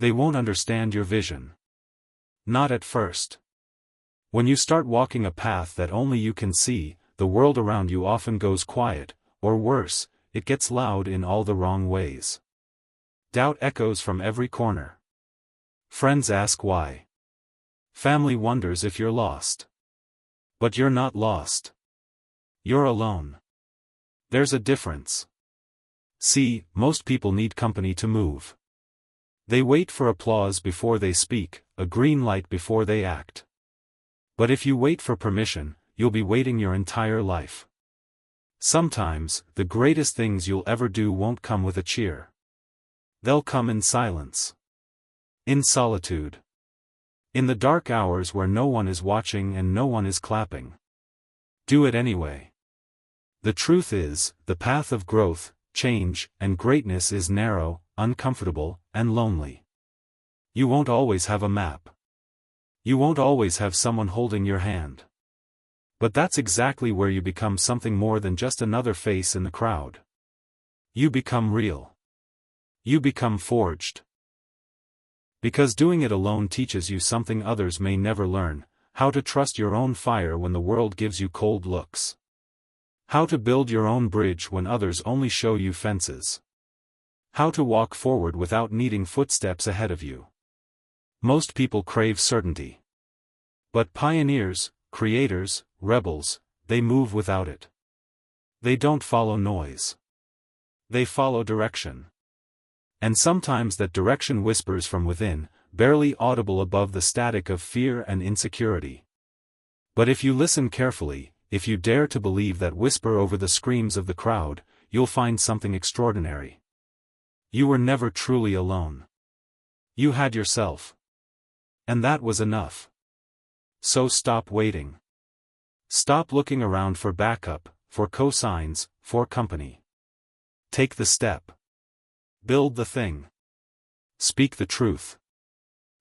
They won't understand your vision. Not at first. When you start walking a path that only you can see, the world around you often goes quiet, or worse, it gets loud in all the wrong ways. Doubt echoes from every corner. Friends ask why. Family wonders if you're lost. But you're not lost. You're alone. There's a difference. See, most people need company to move. They wait for applause before they speak, a green light before they act. But if you wait for permission, you'll be waiting your entire life. Sometimes, the greatest things you'll ever do won't come with a cheer. They'll come in silence. In solitude. In the dark hours where no one is watching and no one is clapping. Do it anyway. The truth is, the path of growth, change, and greatness is narrow, uncomfortable, and lonely. You won't always have a map. You won't always have someone holding your hand. But that's exactly where you become something more than just another face in the crowd. You become real. You become forged. Because doing it alone teaches you something others may never learn: how to trust your own fire when the world gives you cold looks. How to build your own bridge when others only show you fences. How to walk forward without needing footsteps ahead of you. Most people crave certainty. But pioneers, creators, rebels, they move without it. They don't follow noise. They follow direction. And sometimes that direction whispers from within, barely audible above the static of fear and insecurity. But if you listen carefully, if you dare to believe that whisper over the screams of the crowd, you'll find something extraordinary. You were never truly alone. You had yourself. And that was enough. So stop waiting. Stop looking around for backup, for cosigns, for company. Take the step. Build the thing. Speak the truth.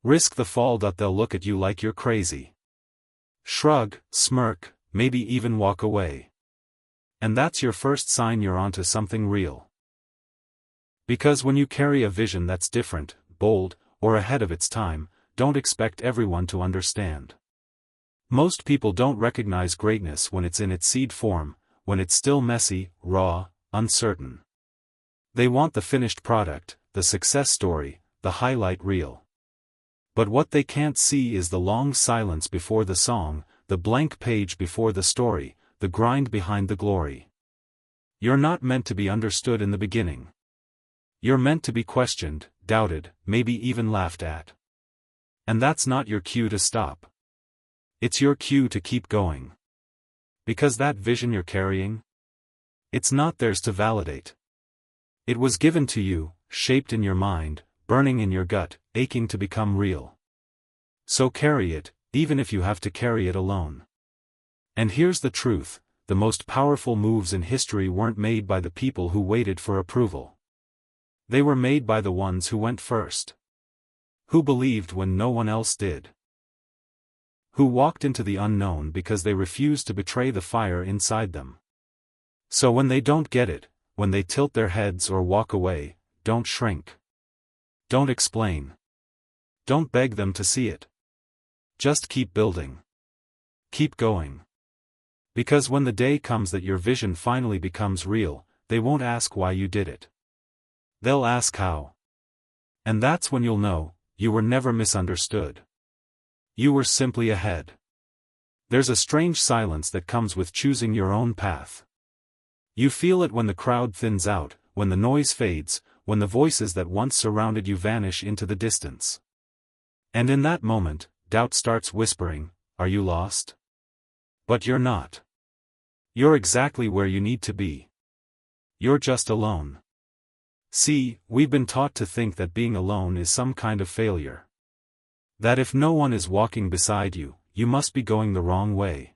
Risk the fall. They'll look at you like you're crazy. Shrug, smirk, maybe even walk away. And that's your first sign you're onto something real. Because when you carry a vision that's different, bold, or ahead of its time, don't expect everyone to understand. Most people don't recognize greatness when it's in its seed form, when it's still messy, raw, uncertain. They want the finished product, the success story, the highlight reel. But what they can't see is the long silence before the song, the blank page before the story, the grind behind the glory. You're not meant to be understood in the beginning. You're meant to be questioned, doubted, maybe even laughed at. And that's not your cue to stop. It's your cue to keep going. Because that vision you're carrying, it's not theirs to validate. It was given to you, shaped in your mind, burning in your gut, aching to become real. So carry it, even if you have to carry it alone. And here's the truth: the most powerful moves in history weren't made by the people who waited for approval. They were made by the ones who went first. Who believed when no one else did. Who walked into the unknown because they refused to betray the fire inside them. So when they don't get it, when they tilt their heads or walk away, don't shrink. Don't explain. Don't beg them to see it. Just keep building. Keep going. Because when the day comes that your vision finally becomes real, they won't ask why you did it. They'll ask how. And that's when you'll know, you were never misunderstood. You were simply ahead. There's a strange silence that comes with choosing your own path. You feel it when the crowd thins out, when the noise fades, when the voices that once surrounded you vanish into the distance. And in that moment, doubt starts whispering, "Are you lost?" But you're not. You're exactly where you need to be. You're just alone. See, we've been taught to think that being alone is some kind of failure. That if no one is walking beside you, you must be going the wrong way.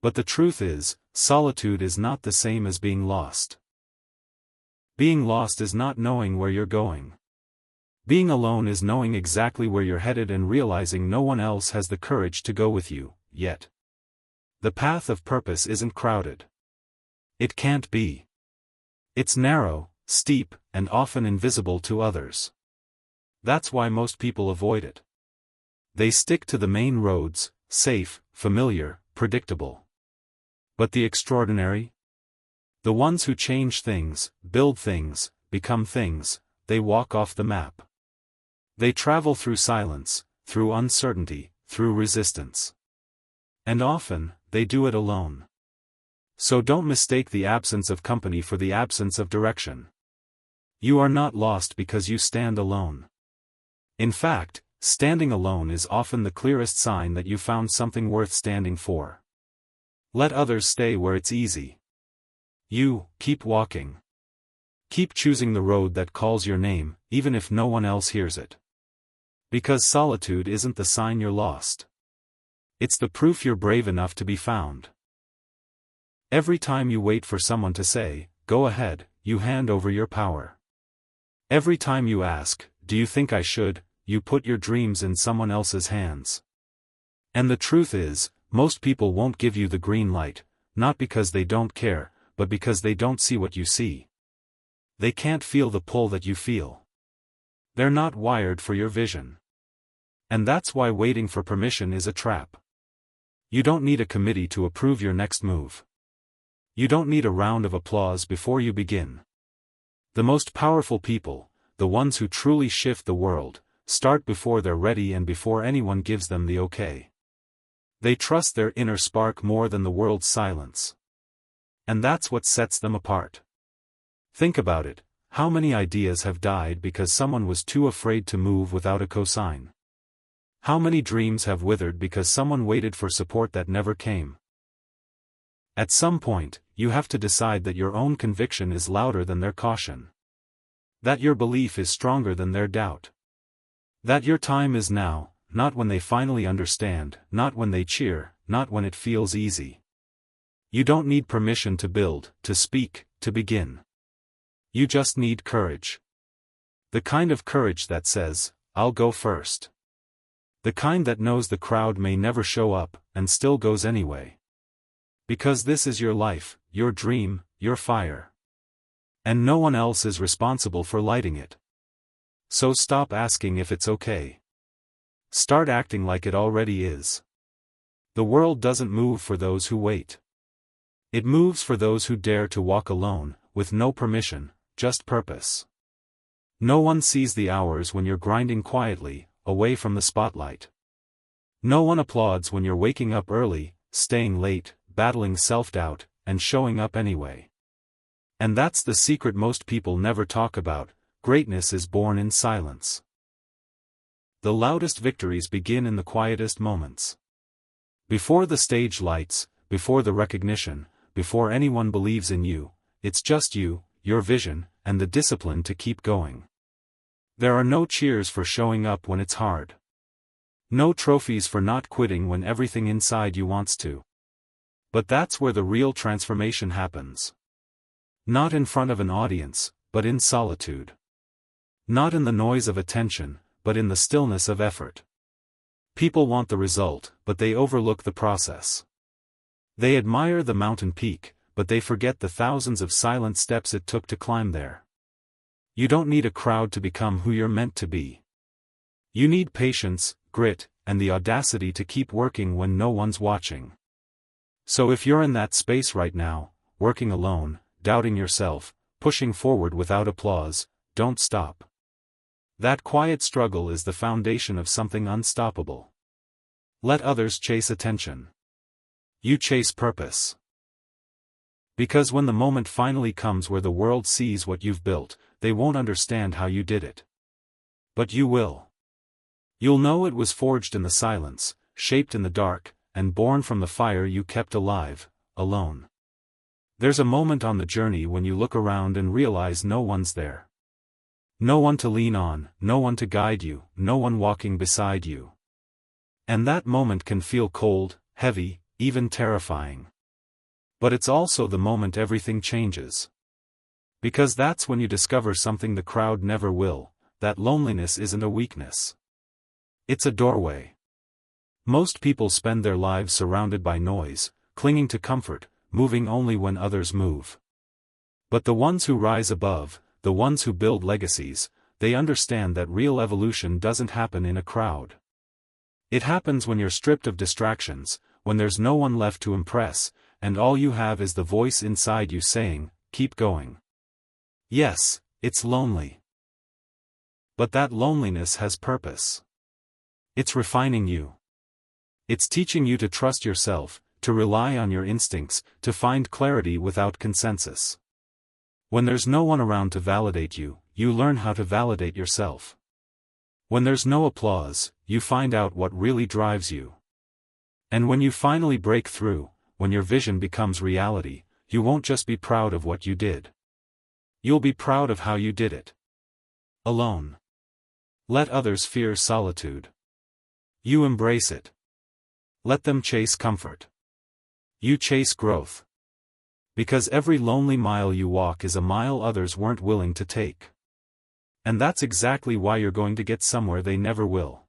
But the truth is, solitude is not the same as being lost. Being lost is not knowing where you're going. Being alone is knowing exactly where you're headed and realizing no one else has the courage to go with you, yet. The path of purpose isn't crowded. It can't be. It's narrow, steep, and often invisible to others. That's why most people avoid it. They stick to the main roads, safe, familiar, predictable. But the extraordinary? The ones who change things, build things, become things, they walk off the map. They travel through silence, through uncertainty, through resistance. And often, they do it alone. So don't mistake the absence of company for the absence of direction. You are not lost because you stand alone. In fact, standing alone is often the clearest sign that you found something worth standing for. Let others stay where it's easy. You, keep walking. Keep choosing the road that calls your name, even if no one else hears it. Because solitude isn't the sign you're lost. It's the proof you're brave enough to be found. Every time you wait for someone to say, "Go ahead," you hand over your power. Every time you ask, "Do you think I should?" you put your dreams in someone else's hands. And the truth is, most people won't give you the green light, not because they don't care, but because they don't see what you see. They can't feel the pull that you feel. They're not wired for your vision. And that's why waiting for permission is a trap. You don't need a committee to approve your next move. You don't need a round of applause before you begin. The most powerful people, the ones who truly shift the world, start before they're ready and before anyone gives them the okay. They trust their inner spark more than the world's silence. And that's what sets them apart. Think about it, how many ideas have died because someone was too afraid to move without a cosign? How many dreams have withered because someone waited for support that never came? At some point, you have to decide that your own conviction is louder than their caution. That your belief is stronger than their doubt. That your time is now, not when they finally understand, not when they cheer, not when it feels easy. You don't need permission to build, to speak, to begin. You just need courage. The kind of courage that says, "I'll go first." The kind that knows the crowd may never show up, and still goes anyway. Because this is your life, your dream, your fire. And no one else is responsible for lighting it. So stop asking if it's okay. Start acting like it already is. The world doesn't move for those who wait. It moves for those who dare to walk alone, with no permission, just purpose. No one sees the hours when you're grinding quietly, away from the spotlight. No one applauds when you're waking up early, staying late, battling self-doubt, and showing up anyway. And that's the secret most people never talk about: greatness is born in silence. The loudest victories begin in the quietest moments. Before the stage lights, before the recognition, before anyone believes in you, it's just you, your vision, and the discipline to keep going. There are no cheers for showing up when it's hard. No trophies for not quitting when everything inside you wants to. But that's where the real transformation happens. Not in front of an audience, but in solitude. Not in the noise of attention, but in the stillness of effort. People want the result, but they overlook the process. They admire the mountain peak, but they forget the thousands of silent steps it took to climb there. You don't need a crowd to become who you're meant to be. You need patience, grit, and the audacity to keep working when no one's watching. So if you're in that space right now, working alone, doubting yourself, pushing forward without applause, don't stop. That quiet struggle is the foundation of something unstoppable. Let others chase attention. You chase purpose. Because when the moment finally comes where the world sees what you've built, they won't understand how you did it. But you will. You'll know it was forged in the silence, shaped in the dark, and born from the fire you kept alive, alone. There's a moment on the journey when you look around and realize no one's there. No one to lean on, no one to guide you, no one walking beside you. And that moment can feel cold, heavy, even terrifying. But it's also the moment everything changes. Because that's when you discover something the crowd never will, that loneliness isn't a weakness. It's a doorway. Most people spend their lives surrounded by noise, clinging to comfort, moving only when others move. But the ones who rise above, the ones who build legacies, they understand that real evolution doesn't happen in a crowd. It happens when you're stripped of distractions, when there's no one left to impress, and all you have is the voice inside you saying, keep going. Yes, it's lonely. But that loneliness has purpose. It's refining you. It's teaching you to trust yourself, to rely on your instincts, to find clarity without consensus. When there's no one around to validate you, you learn how to validate yourself. When there's no applause, you find out what really drives you. And when you finally break through, when your vision becomes reality, you won't just be proud of what you did. You'll be proud of how you did it. Alone. Let others fear solitude. You embrace it. Let them chase comfort. You chase growth. Because every lonely mile you walk is a mile others weren't willing to take. And that's exactly why you're going to get somewhere they never will.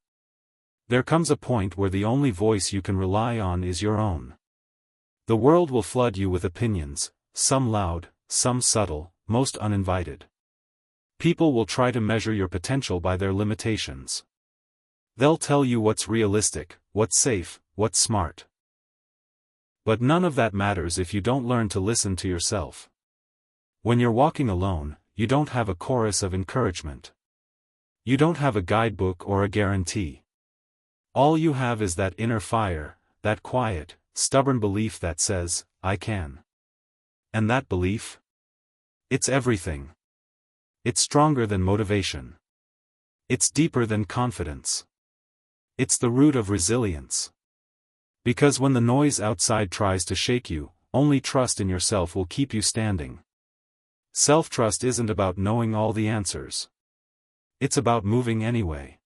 There comes a point where the only voice you can rely on is your own. The world will flood you with opinions, some loud, some subtle, most uninvited. People will try to measure your potential by their limitations. They'll tell you what's realistic, what's safe, what's smart. But none of that matters if you don't learn to listen to yourself. When you're walking alone, you don't have a chorus of encouragement. You don't have a guidebook or a guarantee. All you have is that inner fire, that quiet, stubborn belief that says, I can. And that belief? It's everything. It's stronger than motivation. It's deeper than confidence. It's the root of resilience. Because when the noise outside tries to shake you, only trust in yourself will keep you standing. Self-trust isn't about knowing all the answers. It's about moving anyway.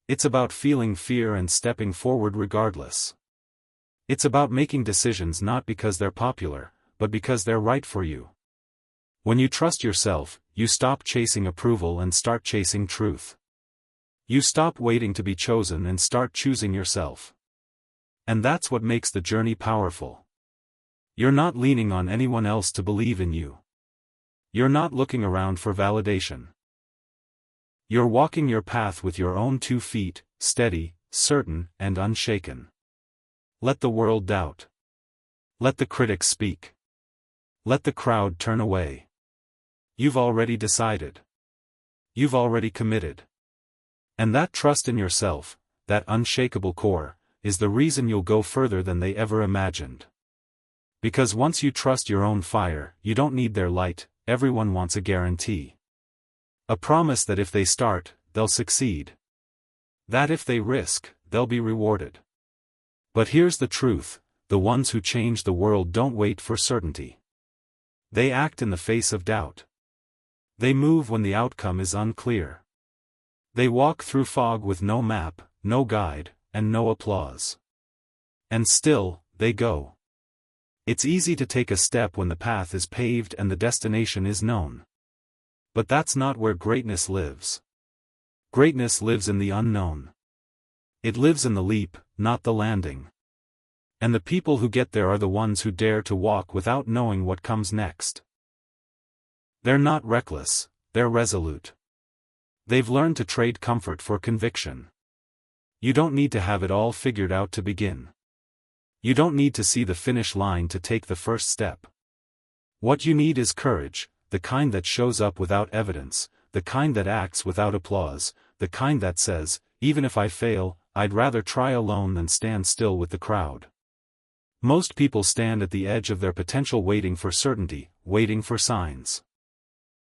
It's about feeling fear and stepping forward regardless. It's about making decisions not because they're popular, but because they're right for you. When you trust yourself, you stop chasing approval and start chasing truth. You stop waiting to be chosen and start choosing yourself. And that's what makes the journey powerful. You're not leaning on anyone else to believe in you. You're not looking around for validation. You're walking your path with your own 2 feet, steady, certain, and unshaken. Let the world doubt. Let the critics speak. Let the crowd turn away. You've already decided. You've already committed. And that trust in yourself, that unshakable core, is the reason you'll go further than they ever imagined. Because once you trust your own fire, you don't need their light. Everyone wants a guarantee. A promise that if they start, they'll succeed. That if they risk, they'll be rewarded. But here's the truth, the ones who change the world don't wait for certainty. They act in the face of doubt. They move when the outcome is unclear. They walk through fog with no map, no guide, and no applause. And still, they go. It's easy to take a step when the path is paved and the destination is known. But that's not where greatness lives. Greatness lives in the unknown. It lives in the leap, not the landing. And the people who get there are the ones who dare to walk without knowing what comes next. They're not reckless, they're resolute. They've learned to trade comfort for conviction. You don't need to have it all figured out to begin. You don't need to see the finish line to take the first step. What you need is courage, the kind that shows up without evidence, the kind that acts without applause, the kind that says, even if I fail, I'd rather try alone than stand still with the crowd. Most people stand at the edge of their potential waiting for certainty, waiting for signs.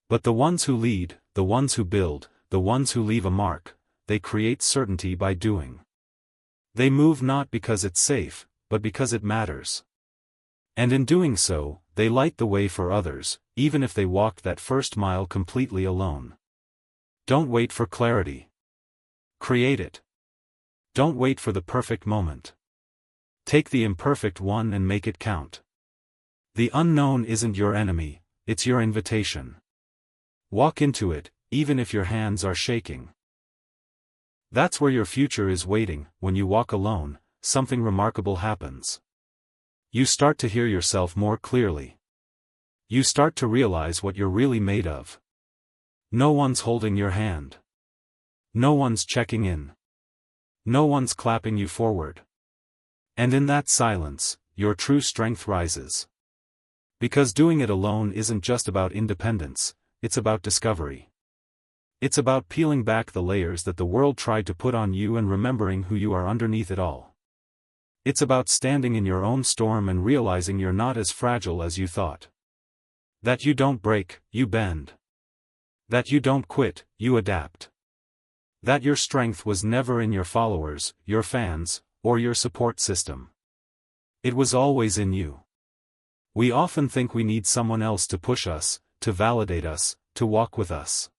But the ones who lead, the ones who build, the ones who leave a mark, they create certainty by doing. They move not because it's safe, but because it matters. And in doing so, they light the way for others, even if they walked that first mile completely alone. Don't wait for clarity. Create it. Don't wait for the perfect moment. Take the imperfect one and make it count. The unknown isn't your enemy, it's your invitation. Walk into it, even if your hands are shaking. That's where your future is waiting. When you walk alone, something remarkable happens. You start to hear yourself more clearly. You start to realize what you're really made of. No one's holding your hand. No one's checking in. No one's clapping you forward. And in that silence, your true strength rises. Because doing it alone isn't just about independence, it's about discovery. It's about peeling back the layers that the world tried to put on you and remembering who you are underneath it all. It's about standing in your own storm and realizing you're not as fragile as you thought. That you don't break, you bend. That you don't quit, you adapt. That your strength was never in your followers, your fans, or your support system. It was always in you. We often think we need someone else to push us, to validate us, to walk with us.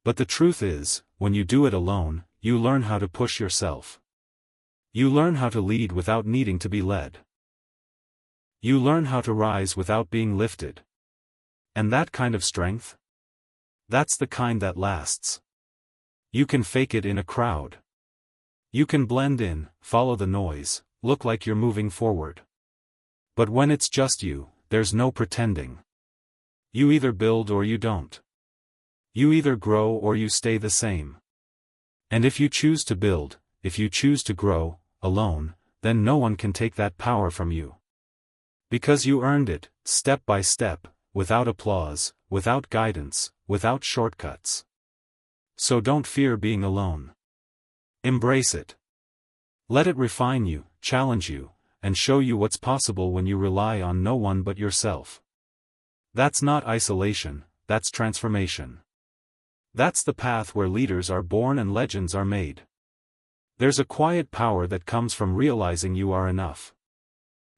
But the truth is, when you do it alone, you learn how to push yourself. You learn how to lead without needing to be led. You learn how to rise without being lifted. And that kind of strength? That's the kind that lasts. You can fake it in a crowd. You can blend in, follow the noise, look like you're moving forward. But when it's just you, there's no pretending. You either build or you don't. You either grow or you stay the same. And if you choose to build, if you choose to grow, alone, then no one can take that power from you. Because you earned it, step by step, without applause, without guidance, without shortcuts. So don't fear being alone. Embrace it. Let it refine you, challenge you, and show you what's possible when you rely on no one but yourself. That's not isolation, that's transformation. That's the path where leaders are born and legends are made. There's a quiet power that comes from realizing you are enough.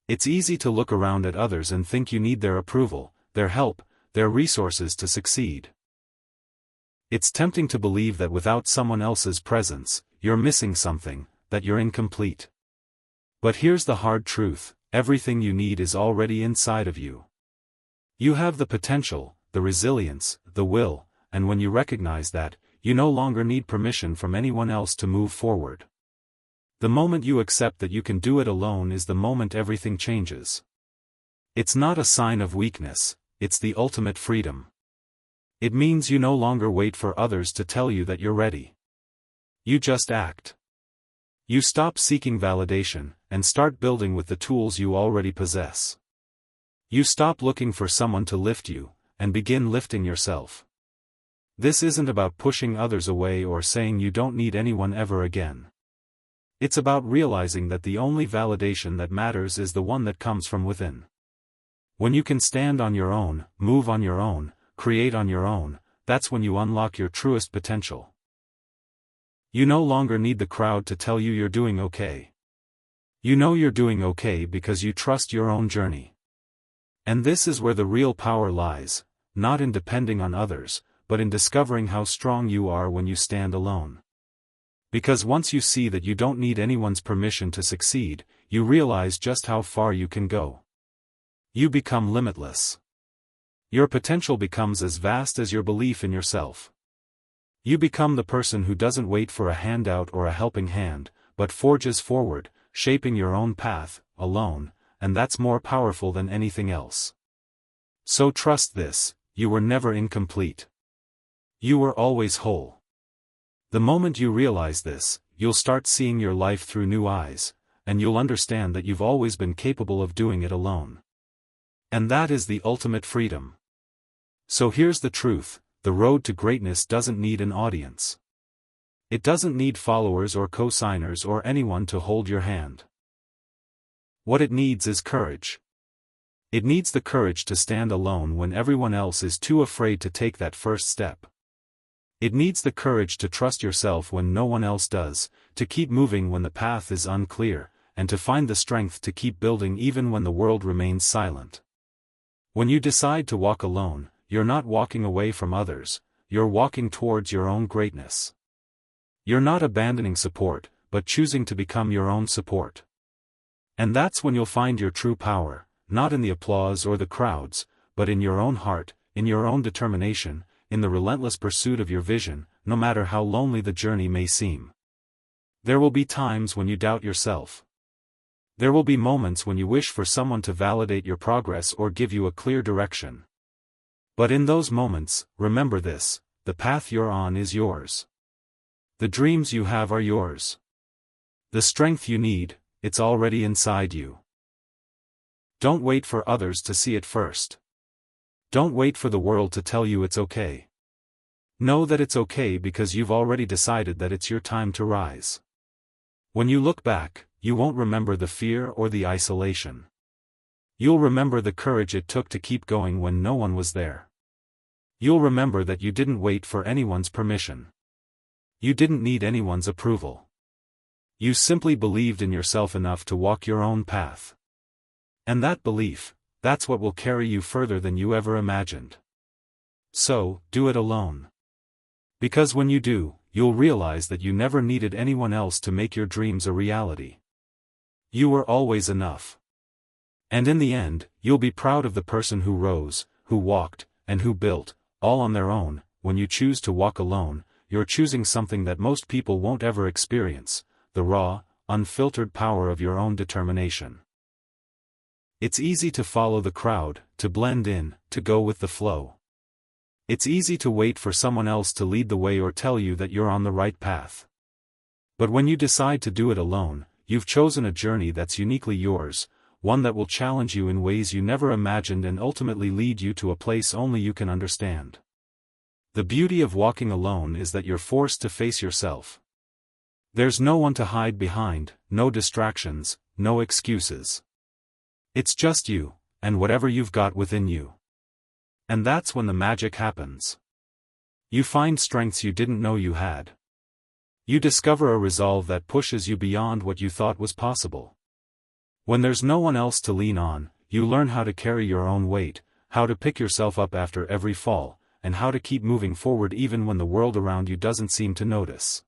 It's easy to look around at others and think you need their approval, their help, their resources to succeed. It's tempting to believe that without someone else's presence, you're missing something, that you're incomplete. But here's the hard truth, everything you need is already inside of you. You have the potential, the resilience, the will, and when you recognize that, you no longer need permission from anyone else to move forward. The moment you accept that you can do it alone is the moment everything changes. It's not a sign of weakness, it's the ultimate freedom. It means you no longer wait for others to tell you that you're ready. You just act. You stop seeking validation, and start building with the tools you already possess. You stop looking for someone to lift you, and begin lifting yourself. This isn't about pushing others away or saying you don't need anyone ever again. It's about realizing that the only validation that matters is the one that comes from within. When you can stand on your own, move on your own, create on your own, that's when you unlock your truest potential. You no longer need the crowd to tell you you're doing okay. You know you're doing okay because you trust your own journey. And this is where the real power lies, not in depending on others, but in discovering how strong you are when you stand alone. Because once you see that you don't need anyone's permission to succeed, you realize just how far you can go. You become limitless. Your potential becomes as vast as your belief in yourself. You become the person who doesn't wait for a handout or a helping hand, but forges forward, shaping your own path, alone, and that's more powerful than anything else. So trust this, you were never incomplete. You were always whole. The moment you realize this, you'll start seeing your life through new eyes, and you'll understand that you've always been capable of doing it alone. And that is the ultimate freedom. So here's the truth, the road to greatness doesn't need an audience. It doesn't need followers or co-signers or anyone to hold your hand. What it needs is courage. It needs the courage to stand alone when everyone else is too afraid to take that first step. It needs the courage to trust yourself when no one else does, to keep moving when the path is unclear, and to find the strength to keep building even when the world remains silent. When you decide to walk alone, you're not walking away from others, you're walking towards your own greatness. You're not abandoning support, but choosing to become your own support. And that's when you'll find your true power, not in the applause or the crowds, but in your own heart, in your own determination, in the relentless pursuit of your vision, no matter how lonely the journey may seem. There will be times when you doubt yourself. There will be moments when you wish for someone to validate your progress or give you a clear direction. But in those moments, remember this, the path you're on is yours. The dreams you have are yours. The strength you need, it's already inside you. Don't wait for others to see it first. Don't wait for the world to tell you it's okay. Know that it's okay because you've already decided that it's your time to rise. When you look back, you won't remember the fear or the isolation. You'll remember the courage it took to keep going when no one was there. You'll remember that you didn't wait for anyone's permission. You didn't need anyone's approval. You simply believed in yourself enough to walk your own path. And that belief, that's what will carry you further than you ever imagined. So, do it alone. Because when you do, you'll realize that you never needed anyone else to make your dreams a reality. You were always enough. And in the end, you'll be proud of the person who rose, who walked, and who built, all on their own. When you choose to walk alone, you're choosing something that most people won't ever experience, the raw, unfiltered power of your own determination. It's easy to follow the crowd, to blend in, to go with the flow. It's easy to wait for someone else to lead the way or tell you that you're on the right path. But when you decide to do it alone, you've chosen a journey that's uniquely yours, one that will challenge you in ways you never imagined and ultimately lead you to a place only you can understand. The beauty of walking alone is that you're forced to face yourself. There's no one to hide behind, no distractions, no excuses. It's just you, and whatever you've got within you. And that's when the magic happens. You find strengths you didn't know you had. You discover a resolve that pushes you beyond what you thought was possible. When there's no one else to lean on, you learn how to carry your own weight, how to pick yourself up after every fall, and how to keep moving forward even when the world around you doesn't seem to notice.